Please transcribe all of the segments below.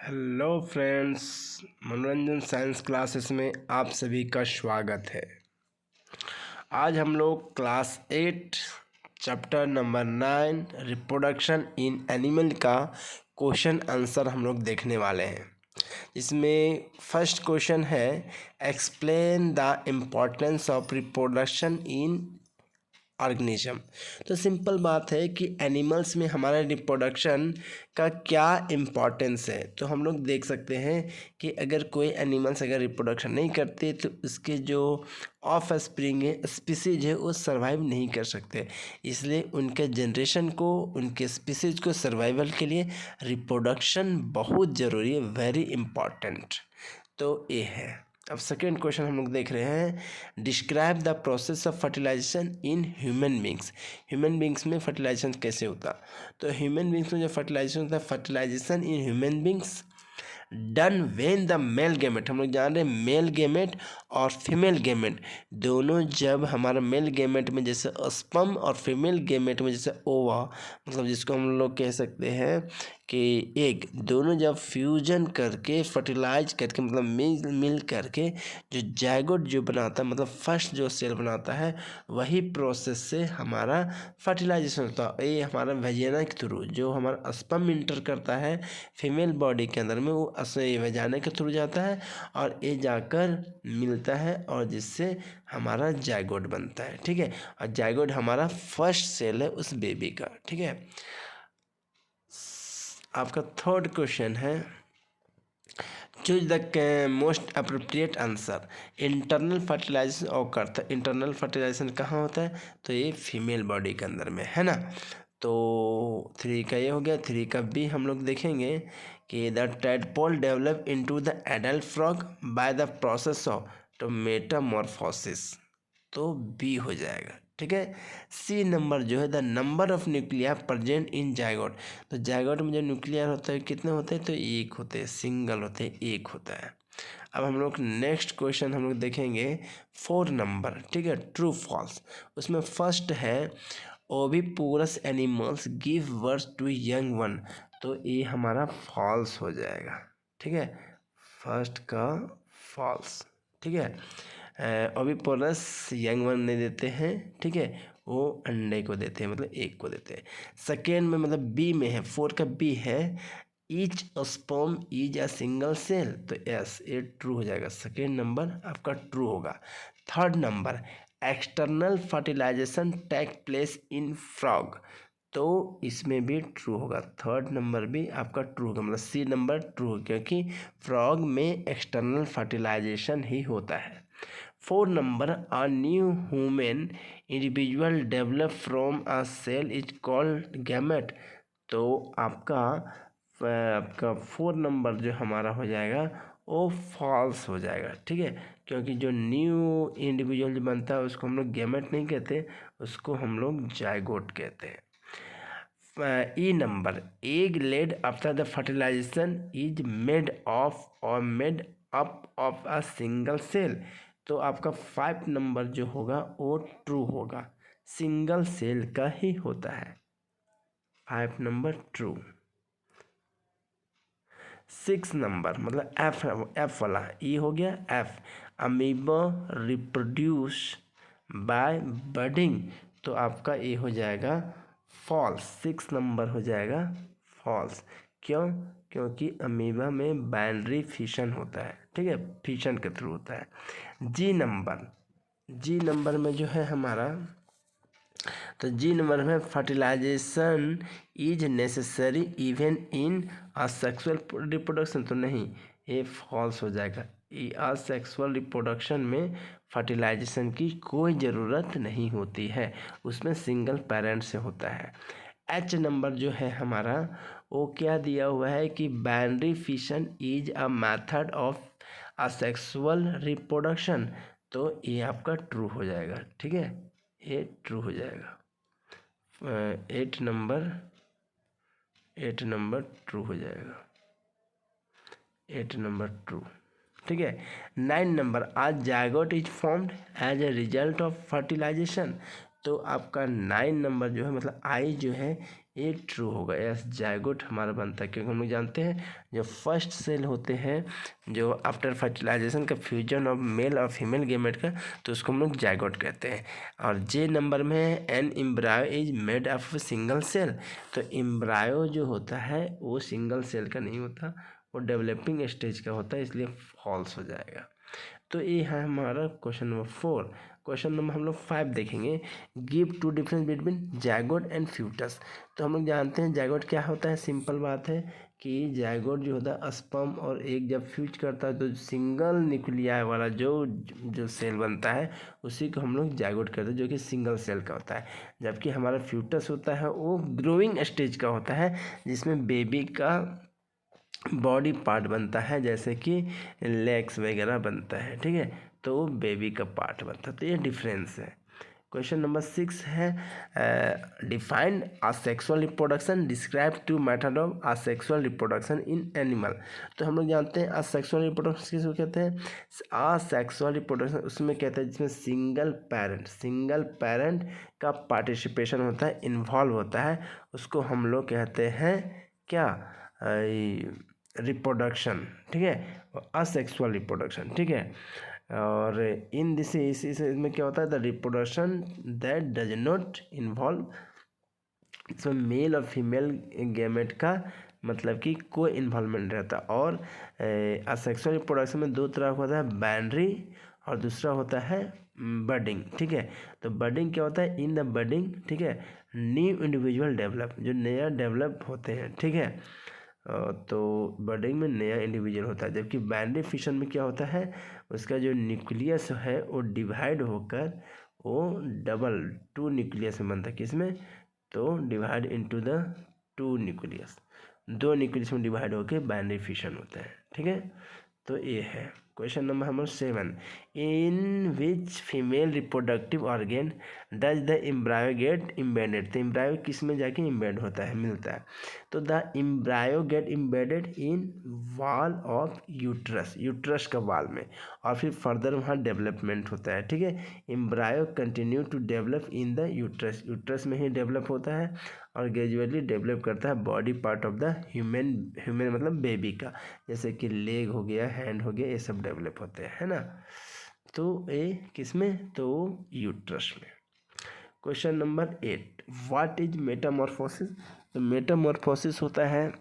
Hello friends, मनोरंजन science classes में आप सभी का स्वागत है। आज हम लोग class 8 chapter number 9 reproduction in animal का क्वेश्चन आंसर हम लोग देखने वाले हैं। इसमें फर्स्ट क्वेश्चन है, explain the importance of reproduction in organism. तो सिंपल बात है कि एनिमल्स में हमारे रिप्रोडक्शन का क्या इम्पोर्टेंस है। तो हम लोग देख सकते हैं कि अगर कोई एनिमल्स अगर रिप्रोडक्शन नहीं करते तो उसके जो ऑफ स्प्रिंग है, स्पीसीज है, वो सर्वाइव नहीं कर सकते। इसलिए उनके जनरेशन को, उनके स्पीसीज को सर्वाइवल के लिए रिप्रोडक्शन बहुत ज़रूरी है, वेरी इम्पॉर्टेंट। तो ये है। अब सेकेंड क्वेश्चन हम लोग देख रहे हैं, describe the process of fertilisation in human beings. Human beings में फर्टिलाइजेशन कैसे होता। तो ह्यूमन बींग्स में जो फर्टिलाइजेशन होता है, fertilisation in human beings done when the male gamete, हम लोग जान रहे हैं मेल गेमेट और फीमेल गेमेट दोनों, जब हमारा मेल गेमेट में जैसे स्पर्म और फीमेल गेमेट में जैसे ओवा, मतलब जिसको हम लोग कह सकते हैं कि एग, दोनों जब फ्यूजन करके फर्टिलाइज करके मतलब मिल करके जो जायगोट जो बनाता है, मतलब फर्स्ट जो सेल बनाता है, वही प्रोसेस से हमारा फर्टिलाइजेशन होता है। ये हमारा वेजिना के थ्रू जो हमारा स्पर्म इंटर करता है फीमेल बॉडी के अंदर में, वो वेजाना के थ्रू जाता है और ये जाकर मिलता है और जिससे हमारा जायगोट बनता है। ठीक है, और जायगोट हमारा फर्स्ट सेल है उस बेबी का। ठीक है, आपका थर्ड क्वेश्चन है, choose the most appropriate answer. Internal fertilisation और करता है, इंटरनल फर्टिलाइजेशन कहाँ होता है, तो ये फीमेल बॉडी के अंदर में है ना। तो 3 का ये हो गया। 3 का बी हम लोग देखेंगे कि the tadpole develop into the adult frog by the process of metamorphosis, तो बी हो जाएगा। ठीक है। सी नंबर जो है, the number of nuclei present in zygote. तो जायगोट में जो न्यूक्लियर होता है कितने होते हैं, तो एक होते हैं, सिंगल होते हैं, एक होता है। अब हम लोग नेक्स्ट क्वेश्चन हम लोग देखेंगे 4 नंबर। ठीक है, ट्रू फॉल्स। उसमें फर्स्ट है, oviparous animals give birth to young one, तो ये हमारा फॉल्स हो जाएगा। ठीक है, फर्स्ट का फॉल्स। ठीक है, ओविपोरस यंग वन नहीं देते हैं। ठीक है, वो अंडे को देते हैं, मतलब एक को देते हैं। सेकेंड में मतलब बी में है, 4 का बी है, each sperm is a single cell, तो यस ये ट्रू हो जाएगा। सेकेंड नंबर आपका ट्रू होगा। Third number, external fertilisation take place in frog, तो इसमें भी ट्रू होगा। थर्ड नंबर भी आपका ट्रू होगा, मतलब सी नंबर ट्रू होगा, क्योंकि फ्रॉग में एक्सटर्नल फर्टिलाइजेशन ही होता है। 4 number, a new human individual develop from a cell is called gamete, तो आपका 4 नंबर जो हमारा हो जाएगा वो फॉल्स हो जाएगा। ठीक है, क्योंकि जो न्यू इंडिविजुअल जो बनता है उसको हम लोग गैमेट नहीं कहते, उसको हम लोग जायगोट कहते हैं। E number, egg laid after the fertilization is made of और made up of a single cell, तो आपका 5 नंबर जो होगा वो ट्रू होगा, सिंगल सेल का ही होता है। 5 नंबर ट्रू। 6 नंबर मतलब एफ वाला, ई हो गया F, amoeba reproduce by budding, तो आपका ए हो जाएगा फॉल्स। 6 नंबर हो जाएगा फॉल्स। क्यों, क्योंकि अमीबा में बाइनरी फिशन होता है। ठीक है, फिशन के थ्रू होता है। जी नंबर में जो है हमारा, तो जी नंबर में fertilisation is necessary even in asexual reproduction, तो नहीं ये फॉल्स हो जाएगा। असेक्सुअल रिप्रोडक्शन में फर्टिलाइजेशन की कोई ज़रूरत नहीं होती है, उसमें सिंगल पेरेंट से होता है। एच नंबर जो है हमारा, वो क्या दिया हुआ है कि binary fission is a method of asexual reproduction, तो ये आपका ट्रू हो जाएगा। ठीक है, ये ट्रू हो जाएगा। 8 नंबर ट्रू हो जाएगा। 8 नंबर ट्रू। ठीक है। 9 नंबर, आज zygote is formed as a result of fertilisation, तो आपका 9 नंबर जो है मतलब आई जो है ये ट्रू होगा। यस, जायगोट हमारा बनता है, क्योंकि हम लोग जानते हैं जो फर्स्ट सेल होते हैं जो आफ्टर फर्टिलाइजेशन का फ्यूजन ऑफ मेल और फीमेल गेमेट का, तो उसको हम लोग जायगोट कहते हैं। और जे नंबर में है an embryo is made of single cell, तो एम्ब्रायो जो होता है वो सिंगल सेल का नहीं होता, वो डेवलपिंग स्टेज का होता है, इसलिए फॉल्स हो जाएगा। तो ये है हमारा क्वेश्चन नंबर 4। क्वेश्चन नंबर हम लोग 5 देखेंगे, give two difference between zygote and foetus. तो हम लोग जानते हैं जायगोट क्या होता है, सिंपल बात है कि जायगोट जो होता है स्पर्म और एग जब फ्यूज करता है तो सिंगल न्यूक्लियाई वाला जो सेल बनता है उसी को हम लोग जायगोट कहते हैं, जो कि सिंगल सेल का होता है। जबकि हमारा फ्यूटस होता है वो ग्रोइंग स्टेज का होता है, जिसमें बेबी का बॉडी पार्ट बनता है, जैसे कि लेग्स वगैरह बनता है, ठीक है, तो वो बेबी का पार्ट बनता है। तो ये डिफरेंस है। क्वेश्चन नंबर 6 है, define asexual reproduction, describe two method of asexual reproduction in animal. तो हम लोग जानते हैं असेक्सुअल रिप्रोडक्शन किसको कहते हैं, असेक्सुअल रिप्रोडक्शन उसमें कहते हैं जिसमें सिंगल पेरेंट का पार्टिसिपेशन होता है, इन्वॉल्व होता है, उसको हम लोग कहते हैं क्या, रिप्रोडक्शन, ठीक है, असेक्सुअल रिप्रोडक्शन, ठीक है। और इन दिस इसमें क्या होता है, the reproduction that does not involve, इसमें मेल और फीमेल गैमेट का मतलब कि कोई इन्वॉल्वमेंट रहता है। और असेक्सुअल रिप्रोडक्शन में दो तरह का होता है, बाइनरी और दूसरा होता है बडिंग, ठीक है। तो बडिंग क्या होता है, इन द बडिंग, ठीक है, न्यू इंडिविजुअल डेवलप, जो नया डेवलप होते हैं, ठीक है। तो बडिंग में नया इंडिविजुअल होता है। जबकि बाइनरी फिशन में क्या होता है, उसका जो न्यूक्लियस है वो डिवाइड होकर वो डबल 2 न्यूक्लियस में बनता है, किसमें, तो divide into the 2 nucleus, 2 nucleus में डिवाइड होकर बाइनरी फिशन होता है, ठीक है। तो ये है क्वेश्चन नंबर हमारा 7, in which female reproductive organ does the embryo get embedded. तो एम्ब्रायो किस में जाके इम्बेड होता है, मिलता है, तो the embryo get embedded in wall of uterus का वॉल में, और फिर फर्दर वहाँ डेवलपमेंट होता है, ठीक है। Embryo continue to develop in the uterus में ही डेवलप होता है और ग्रेजुअली डेवलप करता है body part of the human मतलब बेबी का, जैसे कि लेग हो गया, हैंड हो गया, ये सब डेवलप होते हैं, है ना। तो ये किस में, तो यूट्रस में। Question number 8, what is Metamorphosis. तो मेटामॉर्फोसिस होता है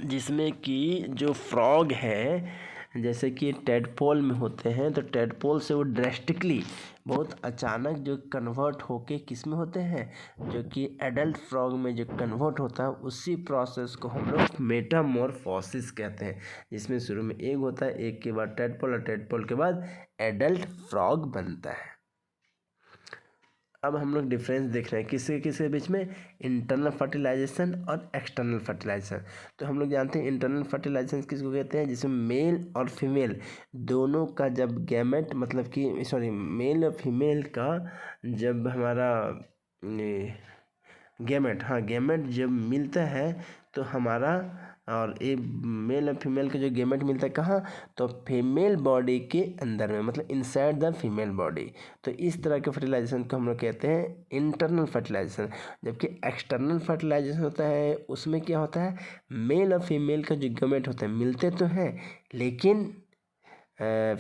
जिसमें कि जो फ्रॉग है, जैसे कि टेडपोल में होते हैं, तो टेडपोल से वो ड्रेस्टिकली बहुत अचानक जो कन्वर्ट होके किस में होते हैं, जो कि एडल्ट फ्रॉग में जो कन्वर्ट होता है, उसी प्रोसेस को हम लोग मेटामॉर्फोसिस कहते हैं, जिसमें शुरू में एग होता है, एग के बाद टेडपोल और टेडपोल के बाद एडल्ट फ्रॉग बनता है। अब हम लोग डिफरेंस देख रहे हैं किसके किसके बीच में, इंटरनल फर्टिलाइजेशन और एक्सटर्नल फर्टिलाइजेशन। तो हम लोग जानते हैं इंटरनल फर्टिलाइजेशन किसको कहते हैं, जिसमें मेल और फीमेल दोनों का जब गैमेट मतलब कि सॉरी मेल और फीमेल का जब हमारा गैमेट जब मिलता है तो हमारा, और ये मेल और फीमेल का जो गैमेट मिलता है कहाँ, तो फीमेल बॉडी के अंदर में, मतलब इनसाइड द फीमेल बॉडी। तो इस तरह के फर्टिलाइजेशन को हम लोग कहते हैं इंटरनल फर्टिलाइजेशन। जबकि एक्सटर्नल फर्टिलाइजेशन होता है, उसमें क्या होता है, मेल और फीमेल का जो गैमेट होता है मिलते तो हैं, लेकिन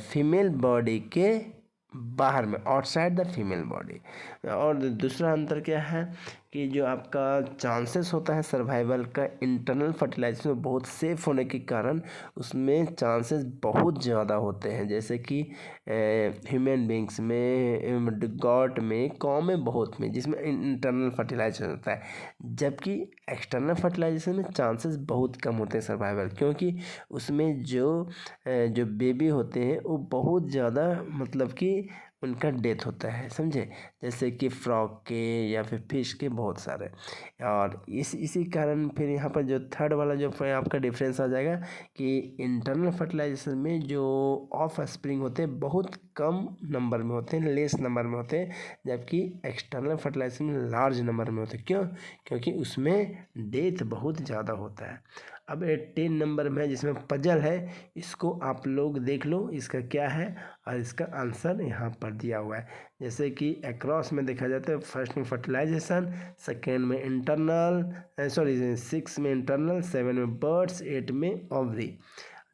फीमेल बॉडी के बाहर में, आउटसाइड द फीमेल बॉडी। और दूसरा अंतर क्या है कि जो आपका चांसेस होता है सर्वाइवल का, इंटरनल फर्टिलाइजेशन में बहुत सेफ होने के कारण उसमें चांसेस बहुत ज़्यादा होते हैं, जैसे कि ह्यूमन बींग्स में, गॉट में, कौ में, बहुत में, जिसमें इंटरनल फर्टिलाइजेशन होता है। जबकि एक्सटर्नल फर्टिलाइजेशन में चांसेस बहुत कम होते हैं सर्वाइवल, क्योंकि उसमें जो बेबी होते हैं वो बहुत ज़्यादा मतलब कि उनका डेथ होता है, समझे, जैसे कि फ्रॉग के या फिर फिश के बहुत सारे। और इसी कारण फिर यहाँ पर जो थर्ड वाला जो आपका डिफरेंस आ जाएगा कि इंटरनल फर्टिलाइजेशन में जो ऑफ स्प्रिंग होते हैं बहुत कम नंबर में होते हैं, लेस नंबर में होते हैं, जबकि एक्सटर्नल फर्टिलाइजेशन में लार्ज नंबर में होते हैं। क्यों, क्योंकि उसमें डेथ बहुत ज़्यादा होता है। अब 18 नंबर में जिसमें पजल है, इसको आप लोग देख लो इसका क्या है और इसका आंसर यहाँ पर दिया हुआ है। जैसे कि अक्रॉस में देखा जाता है, फर्स्ट में फर्टिलाइजेशन, सेकेंड में इंटरनल, 6 में इंटरनल, 7 में बर्ड्स, 8 में ओवरी।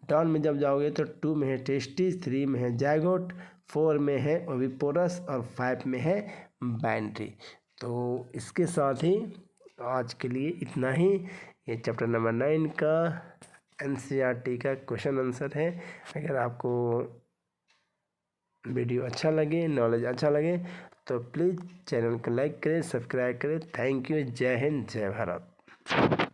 डाउन में जब जाओगे तो 2 में है टेस्टिस, 3 में है जायगोट, 4 में है ओविपोरस और 5 में है बाइनरी। तो इसके साथ ही आज के लिए इतना ही। ये चैप्टर नंबर 9 का NCERT का क्वेश्चन आंसर है। अगर आपको वीडियो अच्छा लगे, नॉलेज अच्छा लगे तो प्लीज़ चैनल को लाइक करें, सब्सक्राइब करें। Thank you. जय हिंद, जय भारत।